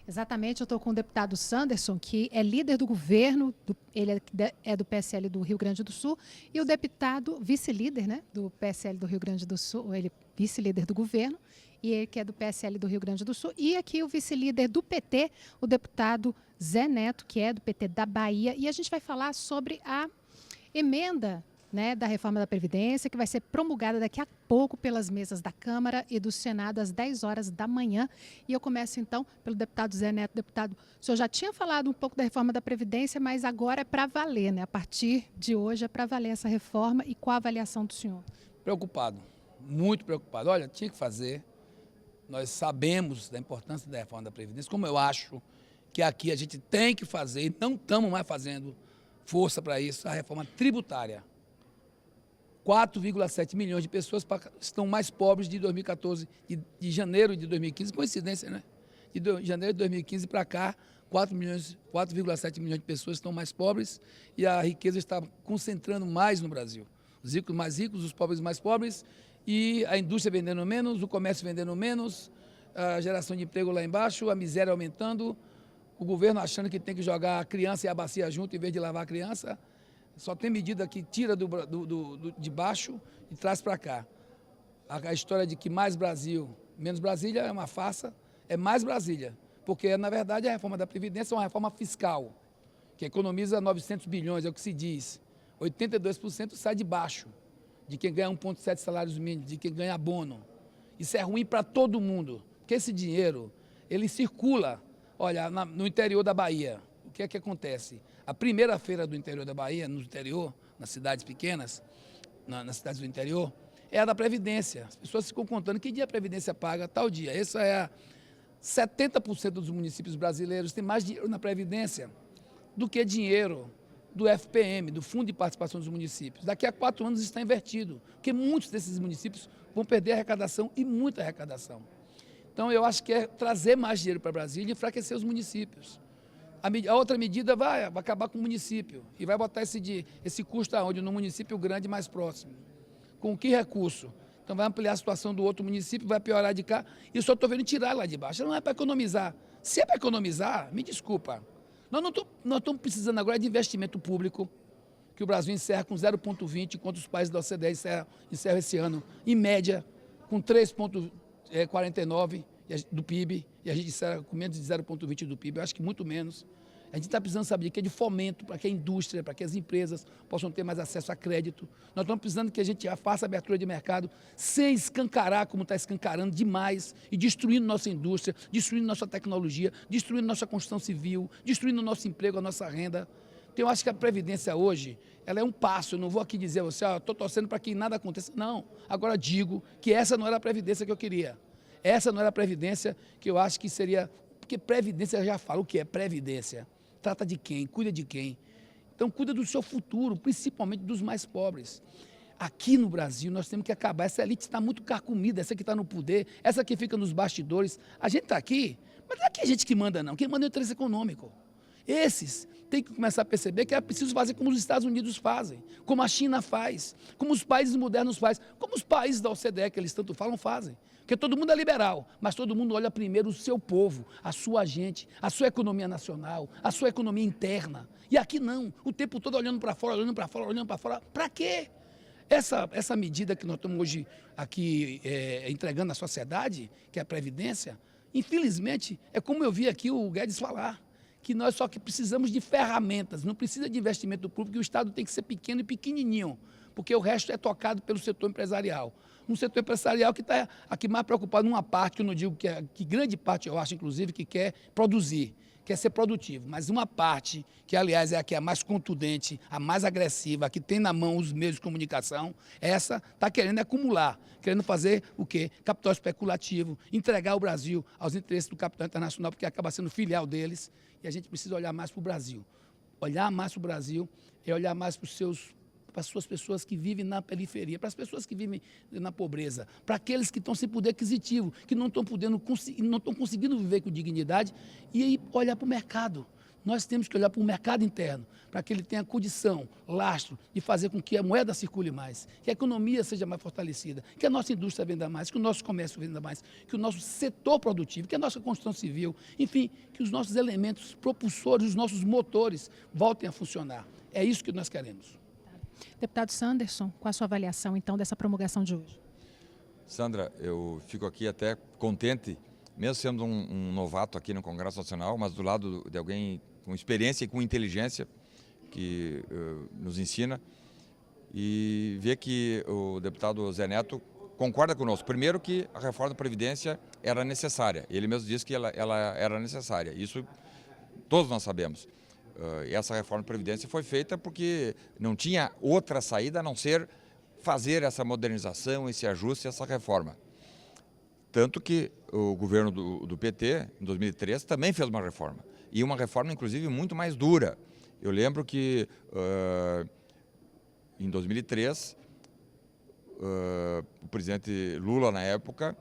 Exatamente, eu estou com o deputado Sanderson, que é líder do governo, ele é do PSL do Rio Grande do Sul, e o deputado, vice-líder, né, do PSL do Rio Grande do Sul, ele é vice-líder do governo, e ele que é do PSL do Rio Grande do Sul, e aqui o vice-líder do PT, o deputado Zé Neto, que é do PT da Bahia, e a gente vai falar sobre a emenda, né, da reforma da Previdência, que vai ser promulgada daqui a pouco pelas mesas da Câmara e do Senado às 10 horas da manhã. E eu começo, então, pelo deputado Zé Neto. Deputado, o senhor já tinha falado um pouco da reforma da Previdência, mas agora é para valer, né? A partir de hoje é para valer essa reforma. E qual a avaliação do senhor? Preocupado, muito preocupado. Olha, tinha que fazer. Nós sabemos da importância da reforma da Previdência, como eu acho que aqui a gente tem que fazer, e não estamos mais fazendo força para isso, a reforma tributária. 4,7 milhões de pessoas estão mais pobres de 2014, de janeiro de 2015, coincidência, né? De janeiro de 2015 para cá, 4,7 milhões de pessoas estão mais pobres e a riqueza está concentrando mais no Brasil. Os ricos mais ricos, os pobres mais pobres, e a indústria vendendo menos, o comércio vendendo menos, a geração de emprego lá embaixo, a miséria aumentando, o governo achando que tem que jogar a criança e a bacia junto em vez de lavar a criança. Só tem medida que tira de baixo e traz para cá. A história de que mais Brasil, menos Brasília é uma farsa, é mais Brasília. Porque, na verdade, a reforma da Previdência é uma reforma fiscal, que economiza 900 bilhões, é o que se diz. 82% sai de baixo, de quem ganha 1,7 salários mínimos, de quem ganha abono. Isso é ruim para todo mundo, porque esse dinheiro, ele circula, olha, no interior da Bahia. O que é que acontece? A primeira feira do interior da Bahia, no interior, nas cidades pequenas, nas cidades do interior, é a da Previdência. As pessoas ficam contando que dia a Previdência paga, tal dia. Essa é 70% dos municípios brasileiros têm mais dinheiro na Previdência do que dinheiro do FPM, do Fundo de Participação dos Municípios. Daqui a 4 anos está invertido, porque muitos desses municípios vão perder arrecadação e muita arrecadação. Então, eu acho que é trazer mais dinheiro para Brasília e enfraquecer os municípios. A outra medida vai acabar com o município e vai botar esse custo aonde? No município grande mais próximo. Com que recurso? Então vai ampliar a situação do outro município, vai piorar de cá. E eu só estou vendo tirar lá de baixo. Não é para economizar. Se é para economizar, me desculpa. Nós estamos precisando agora de investimento público, que o Brasil encerra com 0,20, enquanto os países da OCDE encerram esse ano, em média, com 3,49 do PIB, e a gente encerra com menos de 0,20 do PIB, eu acho que muito menos. A gente está precisando saber que é de fomento para que a indústria, para que as empresas possam ter mais acesso a crédito. Nós estamos precisando que a gente faça abertura de mercado sem escancarar, como está escancarando demais, e destruindo nossa indústria, destruindo nossa tecnologia, destruindo nossa construção civil, destruindo o nosso emprego, a nossa renda. Então, eu acho que a Previdência hoje, ela é um passo. Eu não vou aqui dizer a você, estou torcendo para que nada aconteça. Não, agora digo que essa não era a Previdência que eu queria. Essa não era a Previdência que eu acho que seria... Porque Previdência, eu já falo o que é Previdência. Trata de quem? Cuida de quem? Então, cuida do seu futuro, principalmente dos mais pobres. Aqui no Brasil, nós temos que acabar. Essa elite está muito carcomida, essa que está no poder, essa que fica nos bastidores. A gente está aqui, mas não é aqui a gente que manda, não. Quem manda é o interesse econômico. Esses têm que começar a perceber que é preciso fazer como os Estados Unidos fazem, como a China faz, como os países modernos fazem, como os países da OCDE, que eles tanto falam, fazem. Porque todo mundo é liberal, mas todo mundo olha primeiro o seu povo, a sua gente, a sua economia nacional, a sua economia interna. E aqui não, o tempo todo olhando para fora, olhando para fora, olhando para fora. Para quê? Essa medida que nós estamos hoje aqui entregando à sociedade, que é a Previdência, infelizmente, é como eu vi aqui o Guedes falar, que nós só que precisamos de ferramentas, não precisa de investimento público, e o Estado tem que ser pequeno e pequenininho, porque o resto é tocado pelo setor empresarial. Um setor empresarial que está aqui mais preocupado numa parte, que eu não digo que grande parte, eu acho, inclusive, que quer produzir, quer ser produtivo, mas uma parte, que aliás é a que é a mais contundente, a mais agressiva, a que tem na mão os meios de comunicação, essa está querendo acumular, querendo fazer o quê? Capital especulativo, entregar o Brasil aos interesses do capital internacional, porque acaba sendo filial deles, e a gente precisa olhar mais para o Brasil. Olhar mais para o Brasil é olhar mais para as suas pessoas que vivem na periferia, para as pessoas que vivem na pobreza, para aqueles que estão sem poder aquisitivo, que não estão conseguindo viver com dignidade, e aí olhar para o mercado. Nós temos que olhar para o mercado interno, para que ele tenha condição, lastro, de fazer com que a moeda circule mais, que a economia seja mais fortalecida, que a nossa indústria venda mais, que o nosso comércio venda mais, que o nosso setor produtivo, que a nossa construção civil, enfim, que os nossos elementos propulsores, os nossos motores voltem a funcionar. É isso que nós queremos. Deputado Sanderson, qual a sua avaliação, então, dessa promulgação de hoje? Sandra, eu fico aqui até contente, mesmo sendo um novato aqui no Congresso Nacional, mas do lado de alguém com experiência e com inteligência que nos ensina, e ver que o deputado Zé Neto concorda conosco. Primeiro que a reforma da Previdência era necessária, ele mesmo disse que ela era necessária, isso todos nós sabemos. E essa reforma da Previdência foi feita porque não tinha outra saída a não ser fazer essa modernização, esse ajuste, essa reforma. Tanto que o governo do PT, em 2003, também fez uma reforma. E uma reforma, inclusive, muito mais dura. Eu lembro que, em 2003, o presidente Lula, na época,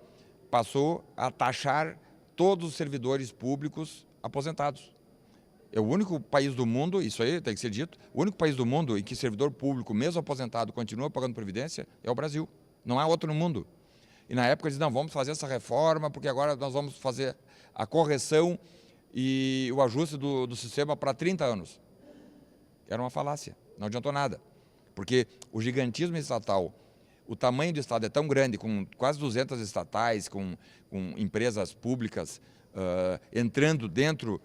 passou a taxar todos os servidores públicos aposentados. É o único país do mundo, isso aí tem que ser dito, o único país do mundo em que servidor público, mesmo aposentado, continua pagando previdência é o Brasil. Não há outro no mundo. E na época eles não, vamos fazer essa reforma porque agora nós vamos fazer a correção e o ajuste do sistema para 30 anos. Era uma falácia, não adiantou nada. Porque o gigantismo estatal, o tamanho do Estado é tão grande, com quase 200 estatais, com empresas públicas entrando dentro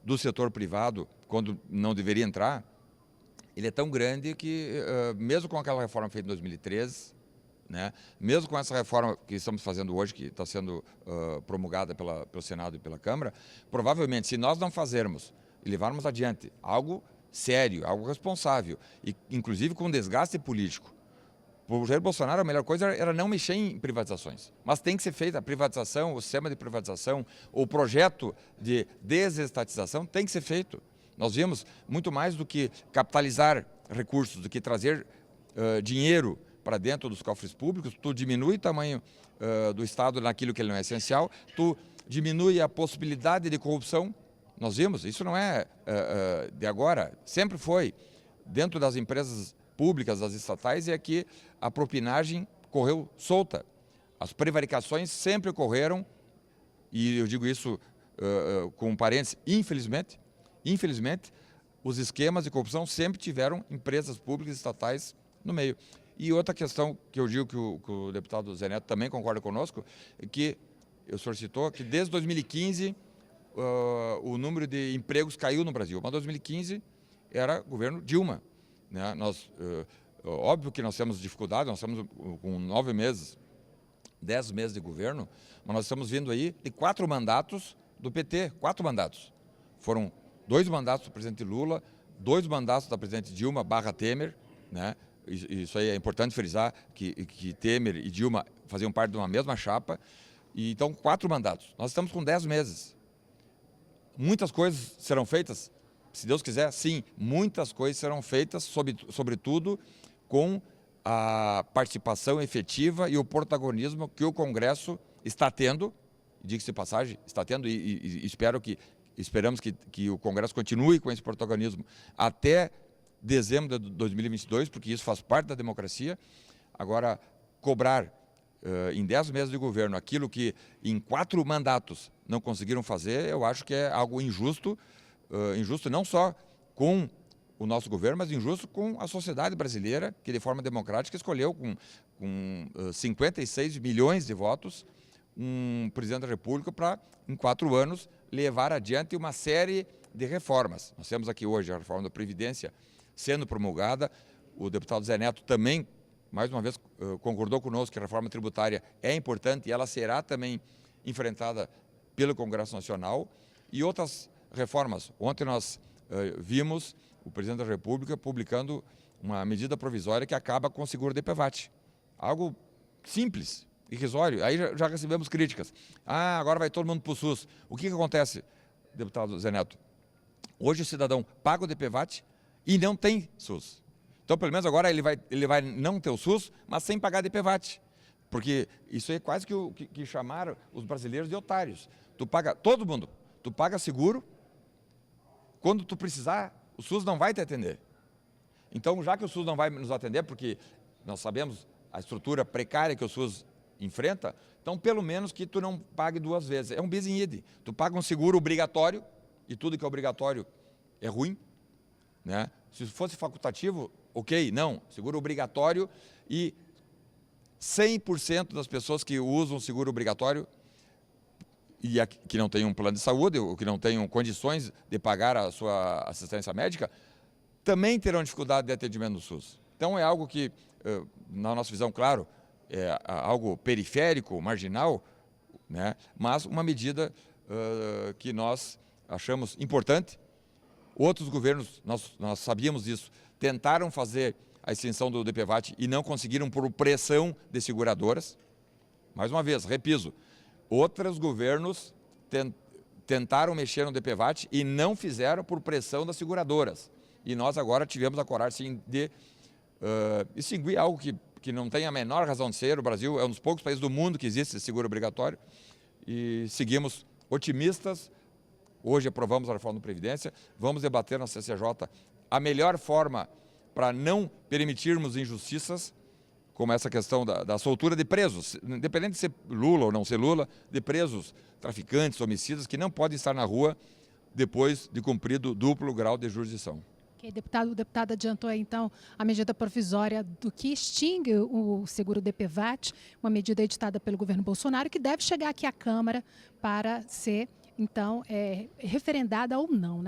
do setor privado, quando não deveria entrar, ele é tão grande que, mesmo com aquela reforma feita em 2013, né, mesmo com essa reforma que estamos fazendo hoje, que está sendo promulgada pelo Senado e pela Câmara, provavelmente, se nós não fazermos e levarmos adiante algo sério, algo responsável, e inclusive com desgaste político, para o Jair Bolsonaro a melhor coisa era não mexer em privatizações, mas tem que ser feita a privatização, o sistema de privatização, o projeto de desestatização tem que ser feito. Nós vimos muito mais do que capitalizar recursos, do que trazer dinheiro para dentro dos cofres públicos, tu diminui o tamanho do Estado naquilo que ele não é essencial, tu diminui a possibilidade de corrupção. Nós vimos, isso não é de agora, sempre foi. Dentro das empresas públicas, das estatais, é que a propinagem correu solta. As prevaricações sempre ocorreram, e eu digo isso com parênteses, infelizmente, os esquemas de corrupção sempre tiveram empresas públicas e estatais no meio. E outra questão que eu digo que o deputado Zé Neto também concorda conosco, é que o senhor citou que desde 2015 o número de empregos caiu no Brasil. Mas 2015 era governo Dilma. Né? Óbvio que nós temos dificuldade, nós estamos com 9 meses, 10 meses de governo, mas nós estamos vindo aí de 4 mandatos do PT, 4 mandatos. Foram 2 mandatos do presidente Lula, 2 mandatos da presidente Dilma / Temer, né? Isso aí é importante frisar que Temer e Dilma faziam parte de uma mesma chapa, e então 4 mandatos. Nós estamos com 10 meses. Muitas coisas serão feitas, se Deus quiser, sim, muitas coisas serão feitas, sobretudo com a participação efetiva e o protagonismo que o Congresso está tendo, diga-se de passagem, está tendo e esperamos que o Congresso continue com esse protagonismo até dezembro de 2022, porque isso faz parte da democracia. Agora, cobrar em 10 meses de governo aquilo que em 4 mandatos não conseguiram fazer, eu acho que é algo injusto, injusto não só com o nosso governo, mas injusto com a sociedade brasileira, que de forma democrática escolheu com 56 milhões de votos um presidente da República para, em 4 anos, levar adiante uma série de reformas. Nós temos aqui hoje a reforma da Previdência sendo promulgada, o deputado Zé Neto também, mais uma vez, concordou conosco que a reforma tributária é importante e ela será também enfrentada pelo Congresso Nacional, e outras reformas. Ontem nós vimos o presidente da República publicando uma medida provisória que acaba com o seguro de IPVAT. Algo simples, irrisório. Aí já recebemos críticas. Ah, agora vai todo mundo para o SUS. O que acontece, deputado Zé Neto? Hoje o cidadão paga o DPVAT e não tem SUS. Então, pelo menos agora ele vai não ter o SUS, mas sem pagar DPVAT. Porque isso é quase que chamaram os brasileiros de otários. Tu paga, todo mundo, tu paga seguro quando tu precisar, o SUS não vai te atender. Então, já que o SUS não vai nos atender, porque nós sabemos a estrutura precária que o SUS enfrenta, então pelo menos que tu não pague 2 vezes. É um bis in idem. Tu paga um seguro obrigatório, e tudo que é obrigatório é ruim, né? Se fosse facultativo, ok, não. Seguro obrigatório e 100% das pessoas que usam seguro obrigatório e que não têm um plano de saúde ou que não tenham condições de pagar a sua assistência médica, também terão dificuldade de atendimento no SUS. Então é algo que, na nossa visão, claro, é algo periférico, marginal, né? Mas uma medida que nós achamos importante. Outros governos, nós sabíamos disso, tentaram fazer a extinção do DPVAT e não conseguiram por pressão de seguradoras. Mais uma vez, repito, outros governos tentaram mexer no DPVAT e não fizeram por pressão das seguradoras. E nós agora tivemos a coragem sim, de extinguir algo que não tem a menor razão de ser. O Brasil é um dos poucos países do mundo que existe esse seguro obrigatório. E seguimos otimistas. Hoje aprovamos a reforma da Previdência. Vamos debater na CCJ a melhor forma para não permitirmos injustiças, como essa questão da soltura de presos, independente de ser Lula ou não ser Lula, de presos, traficantes, homicidas, que não podem estar na rua depois de cumprido duplo grau de jurisdição. Okay, o deputado adiantou aí, então, a medida provisória do que extingue o seguro DPVAT, uma medida editada pelo governo Bolsonaro, que deve chegar aqui à Câmara para ser, então, referendada ou não, né?